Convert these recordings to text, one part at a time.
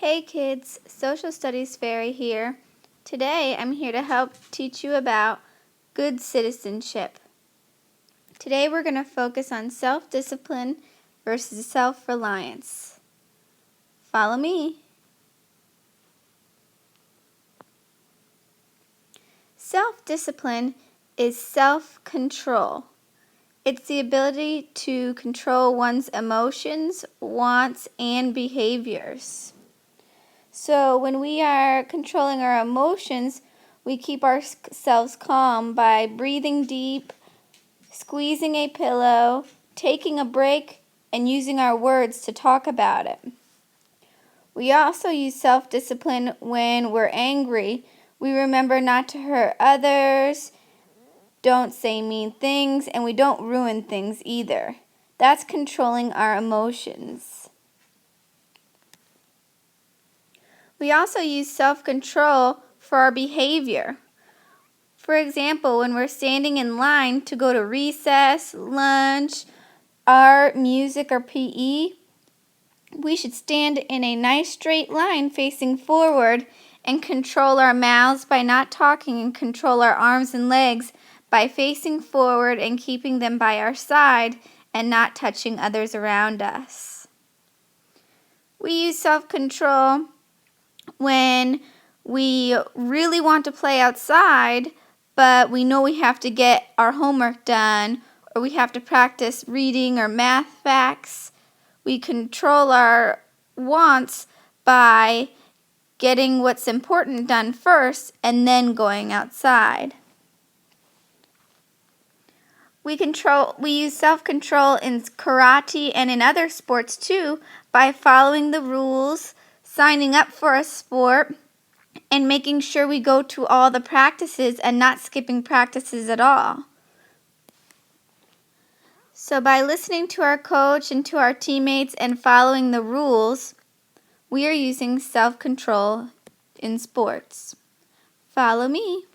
Hey kids, Social Studies Fairy here. Today I'm here to help teach you about good citizenship. Today we're going to focus on self-discipline versus self-reliance. Follow me. Self-discipline is self-control. It's the ability to control one's emotions, wants, and behaviors. So when we are controlling our emotions, we keep ourselves calm by breathing deep, squeezing a pillow, taking a break, and using our words to talk about it. We also use self-discipline when we're angry. We remember not to hurt others, don't say mean things, and we don't ruin things either. That's controlling our emotions. We also use self-control for our behavior. For example, when we're standing in line to go to recess, lunch, art, music, or PE, we should stand in a nice straight line facing forward and control our mouths by not talking and control our arms and legs by facing forward and keeping them by our side and not touching others around us. We use self-control when we really want to play outside, but we know we have to get our homework done or we have to practice reading or math facts. We control our wants by getting what's important done first and then going outside. We use self-control in karate and in other sports too by following the rules, signing up for a sport, and making sure we go to all the practices and not skipping practices at all. So by listening to our coach and to our teammates and following the rules, we are using self-control in sports. Follow me.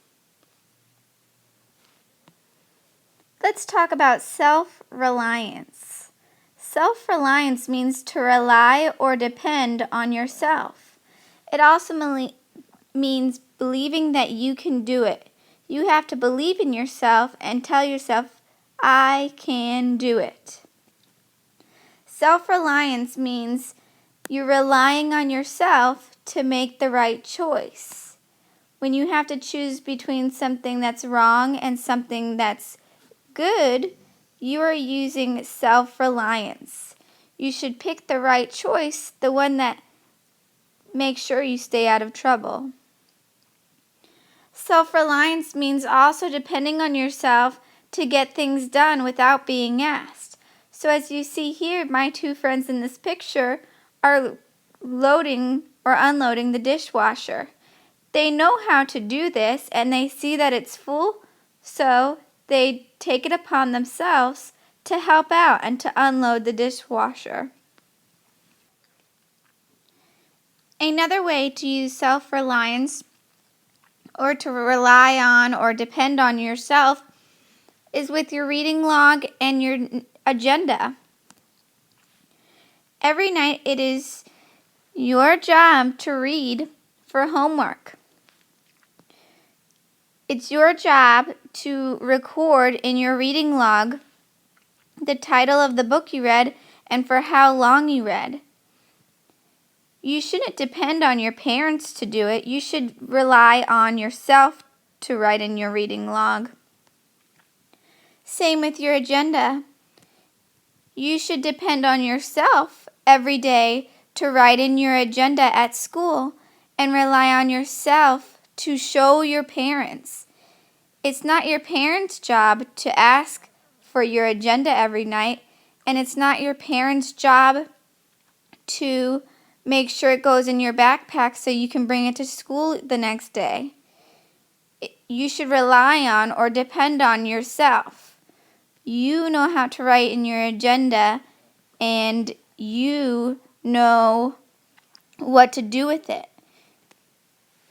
Let's talk about self-reliance. Self-reliance means to rely or depend on yourself. It also means believing that you can do it. You have to believe in yourself and tell yourself, I can do it. Self-reliance means you're relying on yourself to make the right choice. When you have to choose between something that's wrong and something that's good, you are using self-reliance. You should pick the right choice, the one that makes sure you stay out of trouble. Self-reliance means also depending on yourself to get things done without being asked. So as you see here, my two friends in this picture are loading or unloading the dishwasher. They know how to do this and they see that it's full, so they take it upon themselves to help out and to unload the dishwasher. Another way to use self-reliance or to rely on or depend on yourself is with your reading log and your agenda. Every night it is your job to read for homework. It's your job to record in your reading log the title of the book you read and for how long you read. You shouldn't depend on your parents to do it. You should rely on yourself to write in your reading log. Same with your agenda. You should depend on yourself every day to write in your agenda at school and rely on yourself to show your parents. It's not your parents' job to ask for your agenda every night, and it's not your parents' job to make sure it goes in your backpack so you can bring it to school the next day. You should rely on or depend on yourself. You know how to write in your agenda, and you know what to do with it.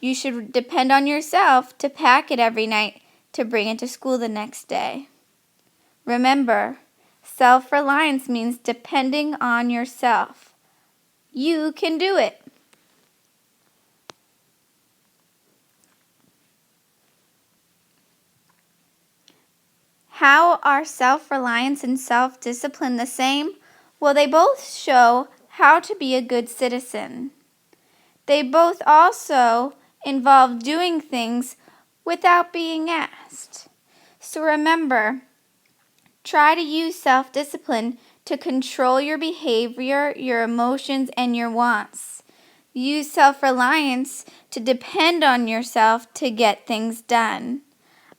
You should depend on yourself to pack it every night to bring it to school the next day. Remember, self-reliance means depending on yourself. You can do it. How are self-reliance and self-discipline the same? Well, they both show how to be a good citizen. They both also involve doing things without being asked. So remember, try to use self-discipline to control your behavior, your emotions, and your wants. Use self-reliance to depend on yourself to get things done.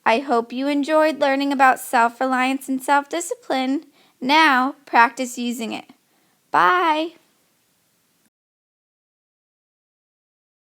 I hope you enjoyed learning about self-reliance and self-discipline. Now, practice using it. Bye!